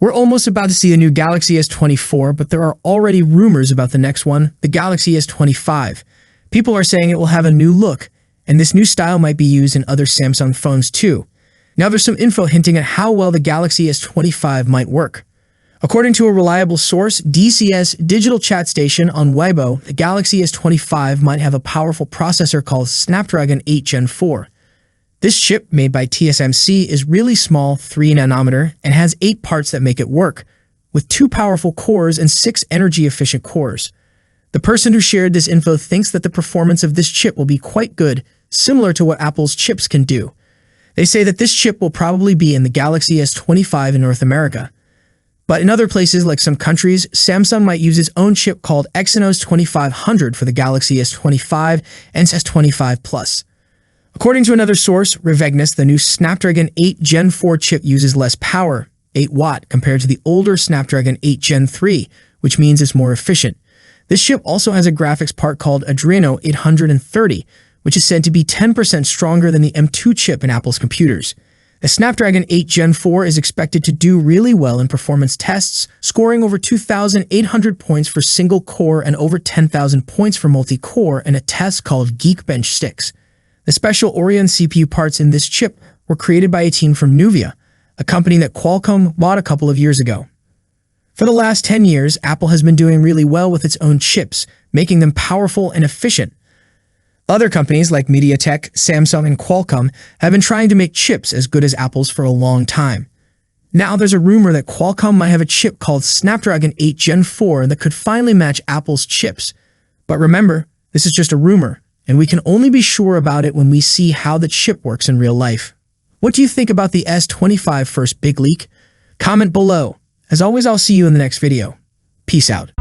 We're almost about to see a new Galaxy S24, but there are already rumors about the next one, the Galaxy S25. People are saying it will have a new look, and this new style might be used in other Samsung phones too. Now there's some info hinting at how well the Galaxy S25 might work. According to a reliable source, DCS Digital Chat Station on Weibo, the Galaxy S25 might have a powerful processor called Snapdragon 8 Gen 4. This chip, made by TSMC, is really small, 3nm, and has 8 parts that make it work, with 2 powerful cores and 6 energy-efficient cores. The person who shared this info thinks that the performance of this chip will be quite good, similar to what Apple's chips can do. They say that this chip will probably be in the Galaxy S25 in North America. But in other places, like some countries, Samsung might use its own chip called Exynos 2500 for the Galaxy S25 and S25 Plus. According to another source, Revegnis, the new Snapdragon 8 Gen 4 chip uses less power, 8 watt, compared to the older Snapdragon 8 Gen 3, which means it's more efficient. This chip also has a graphics part called Adreno 830, which is said to be 10% stronger than the M2 chip in Apple's computers. The Snapdragon 8 Gen 4 is expected to do really well in performance tests, scoring over 2,800 points for single core and over 10,000 points for multi-core in a test called Geekbench 6. The special Orion CPU parts in this chip were created by a team from Nuvia, a company that Qualcomm bought a couple of years ago. For the last 10 years, Apple has been doing really well with its own chips, making them powerful and efficient. Other companies like MediaTek, Samsung, and Qualcomm have been trying to make chips as good as Apple's for a long time. Now there's a rumor that Qualcomm might have a chip called Snapdragon 8 Gen 4 that could finally match Apple's chips. But remember, this is just a rumor, and we can only be sure about it when we see how the chip works in real life. What do you think about the S25 first big leak? Comment below. As always, I'll see you in the next video. Peace out.